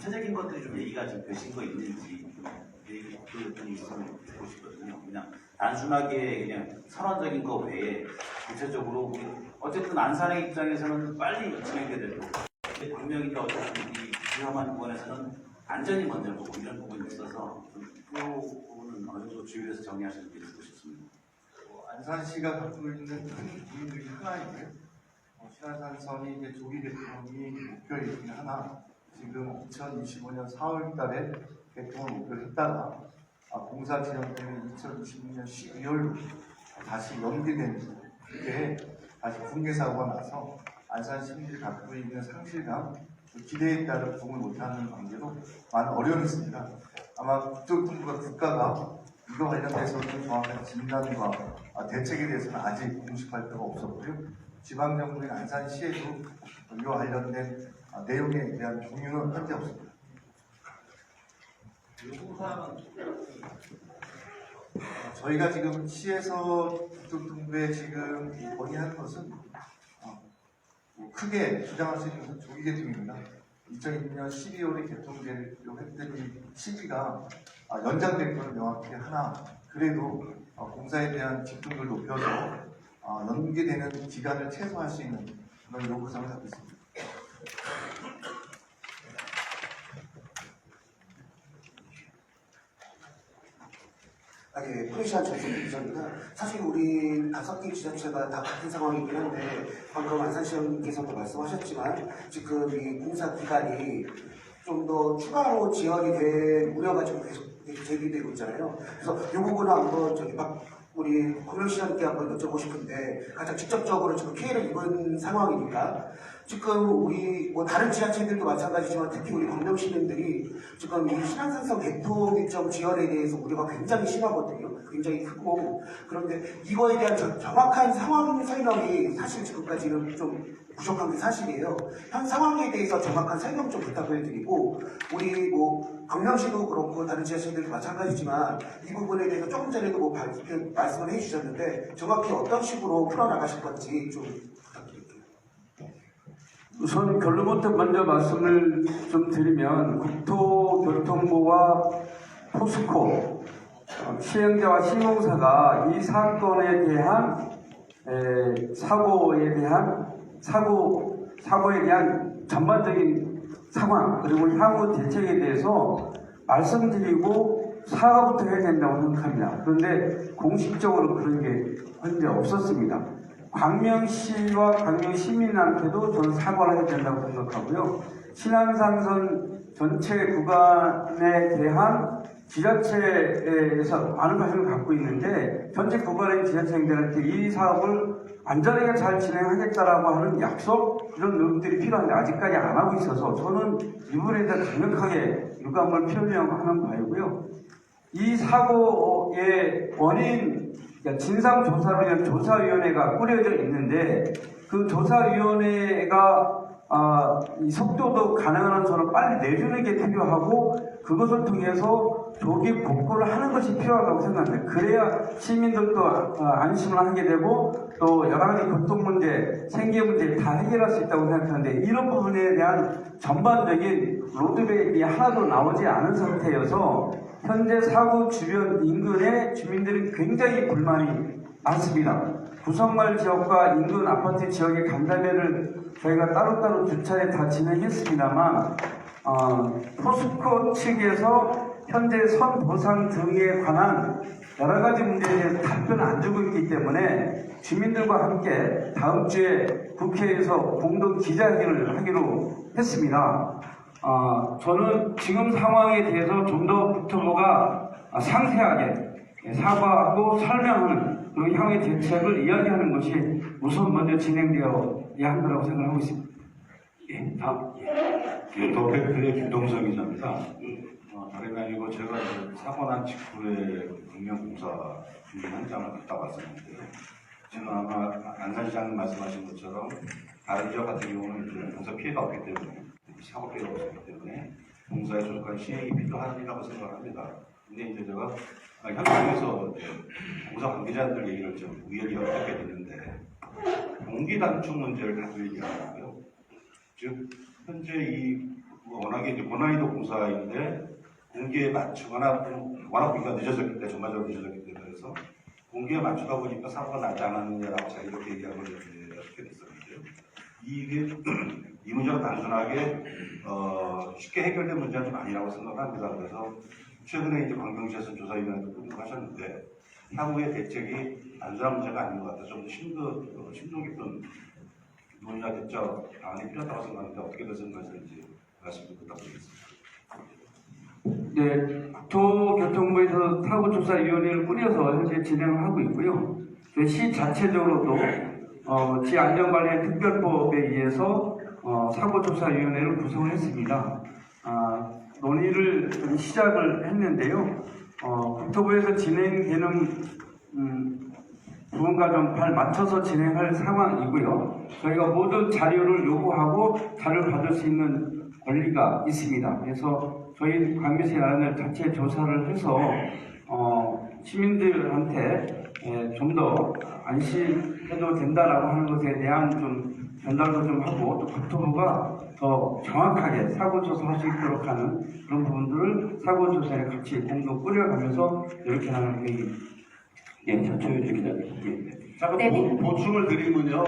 구체적인 것들이 좀 얘기가 좀 되신 거 있는지 얘기 좀 있으면 듣고 싶거든요. 그냥 단순하게 그냥 선언적인 거 외에 구체적으로 우리 어쨌든 안산의 입장에서는 빨리 진행돼야 되고 광명인데 어쨌든 이 위험한 부분에서는 안전이 먼저고 이런 부분이 있어서 그 부분은 어느 정도 주의해서 정리하시는 게 듣고 싶습니다. 안산시가 갖고 있는 큰 고민 중에 하나인데요. 신안산선이 이제 조기 개통이 목표이긴 하나 지금 2025년 4월 달에 개통을 목표로 했다가 공사 진행 때문에 2026년 12월로 다시 연기된 게 다시 붕괴 사고가 나서 안산 시민들이 갖고 있는 상실감, 기대에 따라 부응을 못하는 관계로 많은 어려움이 있습니다. 아마 국토교통부가 국가가 이거 관련해서는 정확한 진단과 대책에 대해서는 아직 공식 발표가 없었고요. 지방정부인 안산시에도 이와 관련된 내용에 대한 공유는 현재 없습니다. 저희가 지금 시에서 국토교통부에 지금 건의하는 것은 크게 주장할 수 있는 것은 조기 개통입니다. 2006년 12월에 개통되려고 했던 이 시기가 연장될 건 명확히 하나 그래도 공사에 대한 집중도를 높여서 연기되는 기간을 최소화할 수 있는 그런 요구사항을 갖고 있습니다. 예, 프레시한 전선입니다. 사실 우리 5개 지자체가 다 같은 상황이긴 한데 방금 안산시장님께서도 말씀하셨지만 지금 이 공사 기간이 좀 더 추가로 지연이 될 우려가 좀 계속 제기되고 있잖아요. 그래서 이 부분은 한번 우리 광명시장님께 한번 여쭤보고 싶은데 가장 직접적으로 지금 피해를 입은 상황이니까 지금 우리 뭐 다른 지자체들도 마찬가지지만 특히 우리 광명 시민들이 지금 이 신안산선 개통 일정 지연에 대해서 우려가 굉장히 심하거든요. 굉장히 크고 그런데 이거에 대한 정확한 상황 설명이 사실 지금까지는 좀 부족한 게 사실이에요. 현 상황에 대해서 정확한 설명 좀 부탁을 드리고 우리 뭐 광명시도 그렇고 다른 지자체들도 마찬가지지만 이 부분에 대해서 조금 전에도 뭐 말씀을 해주셨는데 정확히 어떤 식으로 풀어나가실 건지 좀 부탁드릴게요. 우선 결론부터 먼저 말씀을 좀 드리면 국토교통부와 포스코 시행자와 시공사가 이 사건에 대한 사고에 대한 전반적인 상황 그리고 향후 대책에 대해서 말씀드리고 사과부터 해야 된다고 생각합니다. 그런데 공식적으로 그런 게 현재 없었습니다. 광명시와 광명시민한테도 저는 사과를 해야 된다고 생각하고요. 신안산선 전체 구간에 대한 지자체에서 많은 관심을 갖고 있는데 전체 구간의 지자체들한테 이 사업을 안전하게 잘 진행하겠다라고 하는 약속 이런 내용들이 필요한데 아직까지 안 하고 있어서 저는 이 부분에 대해 강력하게 유감을 표명하는 바이고요. 이 사고의 원인 진상조사를 위한 조사위원회가 꾸려져 있는데 그 조사위원회가 이 속도도 가능한 저는 빨리 내주는 게 필요하고 그것을 통해서 조기 복구를 하는 것이 필요하다고 생각합니다. 그래야 시민들도 안심을 하게 되고 또 여러 가지 교통 문제, 생계 문제 다 해결할 수 있다고 생각하는데 이런 부분에 대한 전반적인 로드맵이 하나도 나오지 않은 상태여서 현재 사고 주변 인근의 주민들이 굉장히 불만이 많습니다. 구성마을 지역과 인근 아파트 지역의 간담회를 저희가 따로따로 두 차례 다 진행했습니다만 포스코 측에서 현재 선 보상 등에 관한 여러 가지 문제에 대해서 답변을 안 주고 있기 때문에 주민들과 함께 다음 주에 국회에서 공동 기자회견을 하기로 했습니다. 저는 지금 상황에 대해서 좀 더 국토부가 상세하게 사과하고 설명하는 그리고 향후의 대책을 이야기하는 것이 우선 먼저 진행되어야 한다고 생각하고 있습니다. 예, 다음. 더백필의 김동석 기자입니다. 다름이 아니고 제가 사고 난 직후에 광명공사 준비 현장을 갔다 왔었는데요. 저는 아마 안산시장님 말씀하신 것처럼 다른 지역 같은 경우는 이제 공사 피해가 없기 때문에 사고 피해가 없기 때문에 공사에 조속한 시행이 필요하다고 생각합니다. 근데 이제 제가 현장에서 공사 관계자들 얘기를 좀 우연히 듣게 됐는데 공기 단축 문제를 가지고 얘기하고요. 즉 현재 이 워낙에 이제 고난이도 공사인데 공기에 맞추거나 워낙 공기가 늦어졌기 때문에 전반적으로 늦어졌기 때문에 그래서 공기에 맞추다 보니까 사고가 나지 않았느냐라고 제가 이렇게 얘기하고 이렇게 됐었는데요. 이게 이 문제가 단순하게 쉽게 해결된 문제는 좀 아니라고 생각합니다. 그래서 최근에 이제 관경시에서 조사위원회도 꾸리하셨는데 향후의 대책이 단순한 문제가 아닌 것 같아서 좀 심도 깊은 논의나 대처 방안이 필요하다고 생각하는데 어떻게 생각하시는지 말씀 좀 부탁드리겠습니다. 네, 국토교통부에서 사고조사위원회를 꾸려서 현재 진행을 하고 있고요. 시 자체적으로도 지안전관리 특별법에 의해서 사고조사위원회를 구성을 했습니다. 논의를 좀 시작을 했는데요. 국토부에서 진행되는 부분과 좀 발 맞춰서 진행할 상황이고요. 저희가 모든 자료를 요구하고 자료를 받을 수 있는 권리가 있습니다. 그래서 저희 관계시안을 자체 조사를 해서 시민들한테 좀 더 안심해도 된다라고 하는 것에 대한 좀 전달도 좀 하고 또 국토부가 더 정확하게 사고조사할 수 있도록 하는 그런 부분들을 사고조사에 같이 공동 꾸려가면서 이렇게 하는 계획입니다. 예, 조효주 기자님. 잠깐 보충을 드리면요.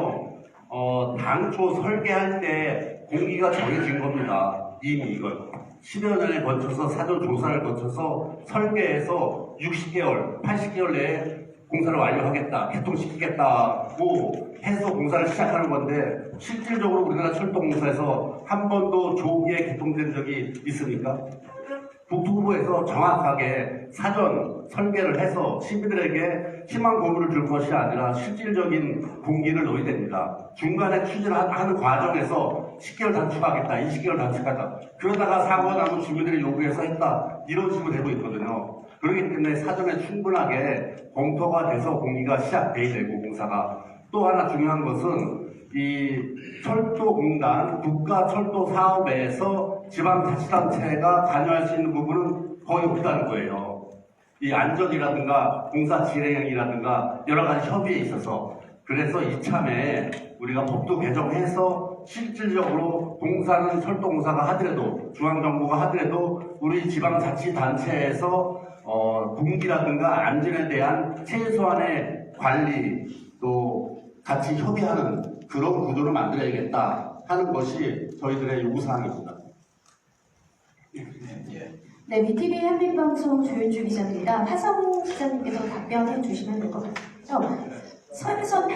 당초 설계할 때 공기가 정해진 겁니다. 이미 이걸 10여 년에 거쳐서 사전 조사를 거쳐서 설계해서 60개월, 80개월 내에 공사를 완료하겠다, 개통시키겠다고 해서 공사를 시작하는 건데 실질적으로 우리나라 철도공사에서 한 번도 조기에 개통된 적이 있습니까? 국토부에서 정확하게 사전 설계를 해서 시민들에게 희망 고문을 줄 것이 아니라 실질적인 공기를 넣어야 됩니다. 중간에 추진을 하는 과정에서 10개월 단축하겠다, 20개월 단축하겠다. 그러다가 사고가 나면 주민들이 요구해서 했다. 이런 식으로 되고 있거든요. 그렇기 때문에 사전에 충분하게 검토가 돼서 공기가 시작돼야 되고 공사가. 또 하나 중요한 것은 이 철도공단, 국가철도사업에서 지방자치단체가 관여할 수 있는 부분은 거의 없다는 거예요. 이 안전이라든가 공사 진행이라든가 여러 가지 협의에 있어서. 그래서 이참에 우리가 법도 개정해서 실질적으로 공사는 철도공사가 하더라도 중앙정부가 하더라도 우리 지방자치단체에서 공기라든가 안전에 대한 최소한의 관리 또 같이 협의하는 그런 구조를 만들어야겠다 하는 것이 저희들의 요구사항입니다. 네, BTV 한빛방송 조윤주 기자입니다. 하성 기자님께서 답변해 주시면 될 것 같아요. 서해선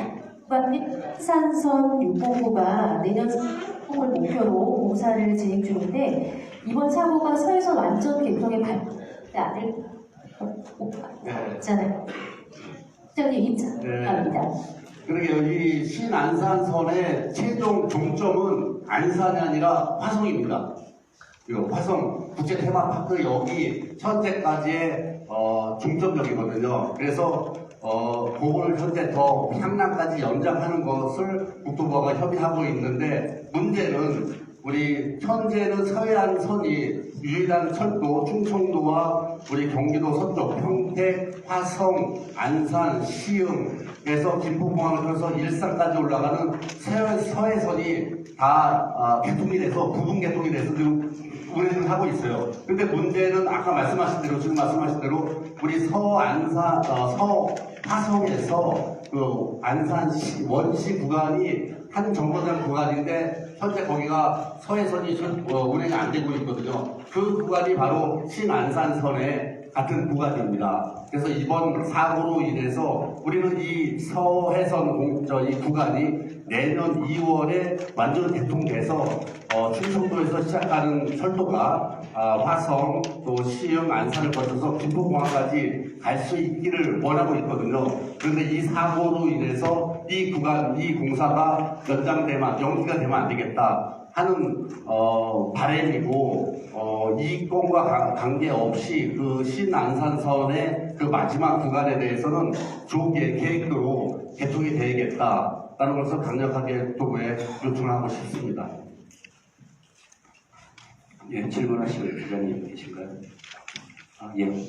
백반산선 6공구가 내년 성공을 목표로 공사를 진행 중인데 이번 사고가 서해선 완전 개통에 반대 않을 있잖아요. 기자님 입장입니다. 그러게요. 이 신안산선의 최종 종점은 안산이 아니라 화성입니다. 화성 국제 테마파크 여기 현재까지의 중점적이거든요. 그래서 그걸 현재 더 향남까지 연장하는 것을 국토부가 협의하고 있는데 문제는 우리 현재는 서해안선이 유일한 철도 충청도와 우리 경기도 서쪽 평택, 화성, 안산, 시흥에서 김포공항을 통해서 일산까지 올라가는 서해선이 다 개통이 돼서 부분 개통이 돼서 지금 운행을 하고 있어요. 근데 문제는 아까 말씀하신 대로 지금 말씀하신 대로 우리 화성에서 그 안산 원시 구간이 한 정거장 구간인데 현재 거기가 서해선이 운행이 안 되고 있거든요. 그 구간이 바로 신안산선의 같은 구간입니다. 그래서 이번 사고로 인해서 우리는 이 서해선 이 구간이 내년 2월에 완전 개통돼서 충청도에서 시작하는 철도가 화성 또 시흥 안산을 거쳐서 김포공항까지 갈 수 있기를 원하고 있거든요. 그런데 이 사고로 인해서 이 구간 이 공사가 연기가 되면 안 되겠다 하는 바람이고 이권과 관계없이 그 신안산선의 그 마지막 구간에 대해서는 조기에 계획대로 개통이 되겠다라는 것을 강력하게 국토부에 요청을 하고 싶습니다. 예, 질문하실 기자님 계신가요? 예.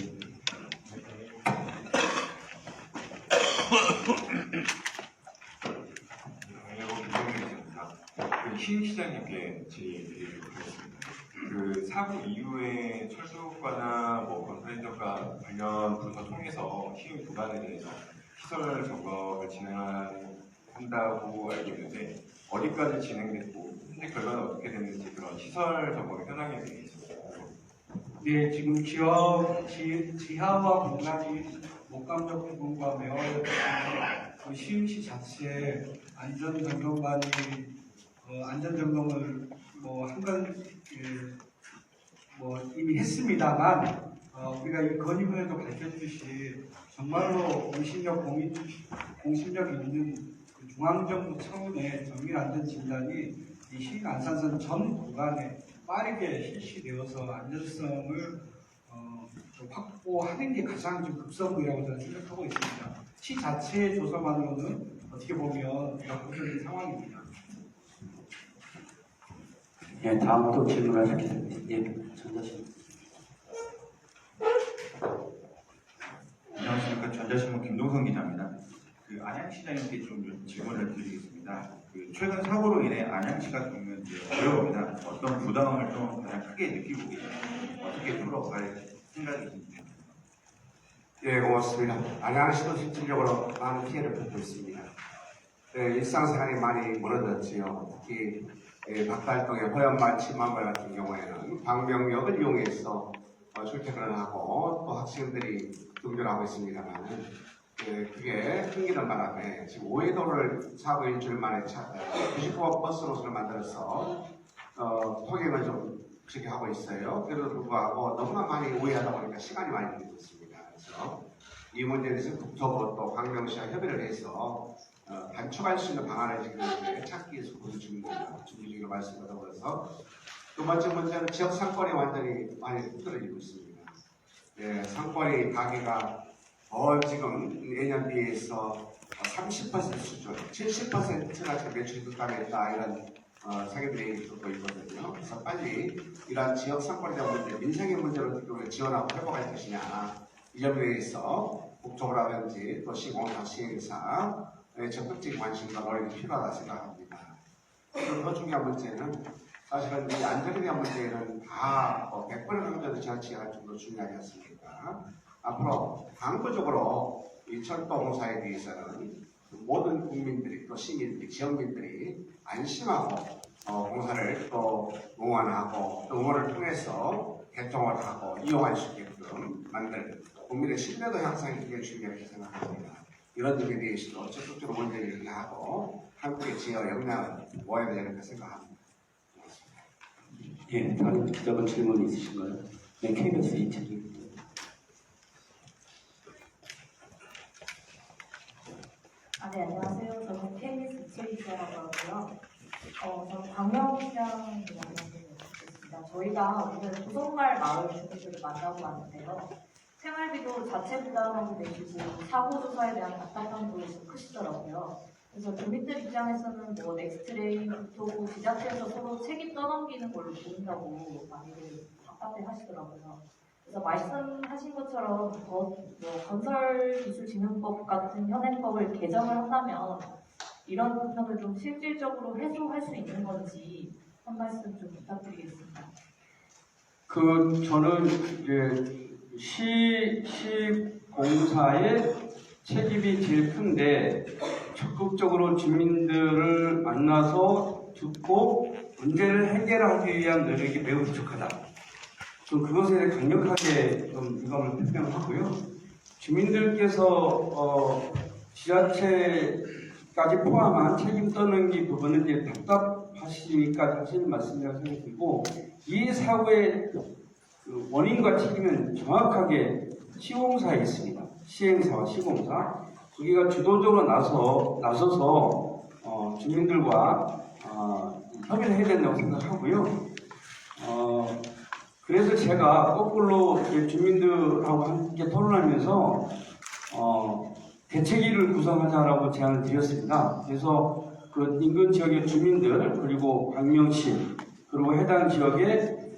신 시장님께 질의드리겠습니다. 그 사고 이후에 철도과나 뭐 건설행정과 관련 부서 통해서 시흥 구간에 대해서 시설 점검을 진행한다고 알고 있는데 어디까지 진행됐고 현재 결과는 어떻게 됐는지 그런 시설 점검 현황에 대해서 네, 지금 지하와 공간이 목감적 부분과 매화에 그 시흥시 자체 안전점검관이 안전점검을 이미 했습니다만 우리가 이 건의문에도 밝혔듯이 정말로 공신력 있는 그 중앙정부 차원의 정밀안전진단이 이 시흥 안산선 전 구간에 빠르게 실시되어서 안전성을 확보하는 게 가장 좀 급선무라고 저는 생각하고 있습니다. 시 자체의 조사만으로는 어떻게 보면 역부족인 상황입니다. 예, 다음 또 질문하셨겠습니다. 예, 전자신. 안녕하십니까. 전자신문 김동성 기자입니다. 그 안양시장님께 좀 질문을 드리겠습니다. 그 최근 사고로 인해 안양시가 겪는 어려움이나 어떤 부담을 좀 가장 크게 느끼고 계신지 어떻게 풀어갈 생각이신지. 예, 고맙습니다. 안양시도 실질적으로 많은 피해를 받고 있습니다. 일상생활이 많이 멀어졌지요. 특히 박달동의 허연만 침망벌 같은 경우에는 방명역을 이용해서 출퇴근을 하고 또 학생들이 등교하고 있습니다만 그게 흥기는 바람에 지금 오해도를 사고 일주일 만에 99억 버스 노선을 만들어서 통행을 좀 그렇게 하고 있어요. 그래도 불구하고 너무나 많이 오해하다 보니까 시간이 많이 걸렸습니다. 그래서 이 문제에 대해서 국토부 또 광명시와 협의를 해서 단축할 수 있는 방안을 지금 찾기 위해서 고민 중입니다. 중기적으로 말씀드려서 두 번째 문제는 지역 상권이 완전히 많이 흐트러지고 있습니다. 상권이 가게가 지금 예년 비해서 30% 수준, 70%가 지금 매출이 급감했다 이런 상인들의 얘기 듣고 있거든요. 그래서 빨리 이러한 지역 상권에 대한 문제, 민생의 문제를 어떻게 지원하고 회복할 것이냐 이 점에 대해서 국토부라든지 또 시공사, 시행사 적극적인 관심과 노력이 필요하다 생각합니다. 그리고 더 중요한 문제는 사실은 이 안전에 대한 문제는 다 100번을 강조해도 지나치게 할 정도로 중요하지 않습니까? 앞으로 강구적으로 이 철도공사에 대해서는 모든 국민들이 또 시민들이 지역민들이 안심하고 공사를 또 응원하고 또 응원을 통해서 개통을 하고 이용할 수 있게끔 만들 국민의 신뢰도 향상이 굉장히 중요하게 생각합니다. 이런 점에 대해서도 적극적으로 문제를 하고 한국의 지역 역량을 모아야 되는 생각합니다. 예, 다른 기자분 질문 있으신가요? 네, KBS 이채입니다. 네, 안녕하세요. 저는 KBS 이채희 기자라고 하고요. 저는 광명시장 말씀드리겠습니다. 저희가 오늘 도성말 마을 주민들을 만나고 왔는데요. 생활비도 자체 부담하고 내시고 사고 조사에 대한 답답함도 크시더라고요. 그래서 주민들 입장에서는 뭐 넥스트레인, 국토부, 지자체에서 서로 책임 떠넘기는 걸로 보인다고 많이들 답답해 하시더라고요. 그래서 말씀하신 것처럼 건설기술진흥법 같은 현행법을 개정을 한다면 이런 불편을 좀 실질적으로 해소할 수 있는 건지 한 말씀 좀 부탁드리겠습니다. 저는 이제 시공사의 책임이 제일 큰데 적극적으로 주민들을 만나서 듣고 문제를 해결하기 위한 노력이 매우 부족하다. 좀 그것에 대해 강력하게 좀 유감을 표명하고요. 주민들께서 지자체까지 포함한 책임 떠넘기 부분은 이제 답답하시니까 하시는 말씀이라고 생각되고 이 사고의 그 원인과 책임은 정확하게 시공사에 있습니다. 시행사와 시공사 거기가 주도적으로 나서서 주민들과 협의를 해야 된다고 생각하고요. 그래서 제가 거꾸로 주민들하고 함께 토론하면서 대책위를 구성하자라고 제안을 드렸습니다. 그래서 그 인근 지역의 주민들 그리고 광명시 그리고 해당 지역의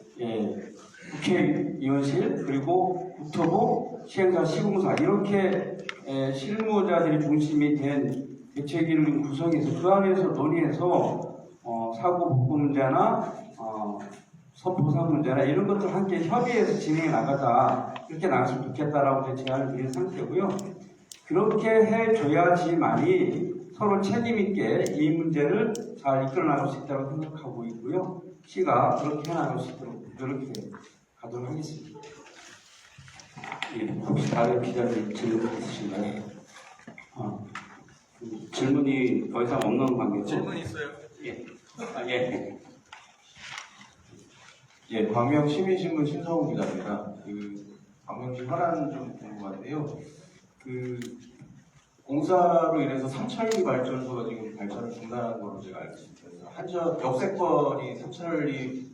국회의원실 그리고 국토부 시행사 시공사 이렇게 실무자들이 중심이 된 대책위를 구성해서 그 안에서 논의해서 사고 복구 문제나 보상 문제나 이런 것들 함께 협의해서 진행해 나가자, 이렇게 나갔으면 좋겠다라고 제안을 드린 상태고요. 그렇게 해줘야지만이 서로 책임있게 이 문제를 잘 이끌어 나갈 수 있다고 생각하고 있고요. 시가 그렇게 해나갈 수 있도록 노력해 가도록 하겠습니다. 예, 혹시 다른 기자님 질문 있으신가요? 질문이 더 이상 없는 관계죠? 질문 있어요? 예. 예. 예, 광명 시민신문 신성훈 기자입니다. 광명시 현안 좀 궁금한데요. 공사로 인해서 삼천리 발전소가 지금 발전을 중단한 걸로 제가 알고 있습니다. 한전 역세권이 삼천리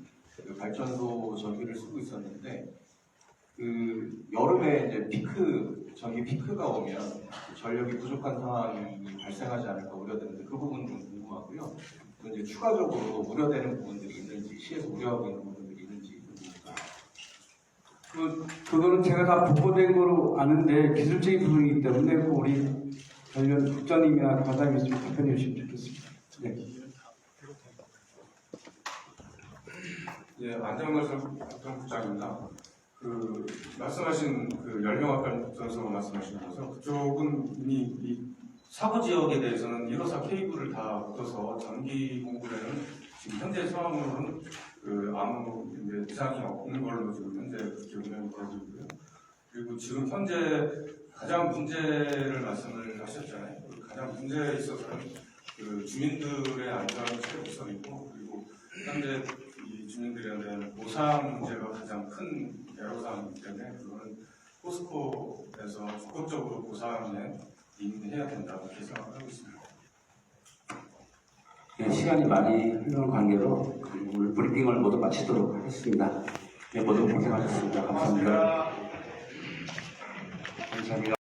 발전소 전기를 쓰고 있었는데 여름에 이제 전기 피크가 오면 전력이 부족한 상황이 발생하지 않을까 우려되는데 그 부분 좀 궁금하고요. 또 이제 추가적으로 우려되는 부분들이 있는지, 시에서 우려하고 있는 부분들이 있는지 궁금합니다. 그거는 제가 다 보고된 거로 아는데 기술적인 부분이기 때문에 우리 관련 국장님이나 과장님 있으면 답변해 주시면 좋겠습니다. 네. 예, 안정건설 국장입니다. 말씀하신 10명 아까 국장에서 말씀하신 것은 그쪽은 이미 이 사고 지역에 대해서는 1호사 케이블을 다 묶어서 전기 공급에는 지금 현재 상황으로는 아무 이상이 없는 걸로 지금 현재 그렇게 운영이 되고 있고요. 그리고 지금 현재 가장 문제를 말씀을 하셨잖아요. 가장 문제에 있어서는 주민들의 안전이 최우선이고, 그리고 현재 이 주민들에 대한 보상 문제가 가장 큰 애로사항이기 때문에 그거는 포스코에서 적극적으로 보상에 임해야 된다고 생각하고 있습니다. 네, 시간이 많이 흐르는 관계로 오늘 브리핑을 모두 마치도록 하겠습니다. 네, 모두 고생하셨습니다. 감사합니다. 감사합니다.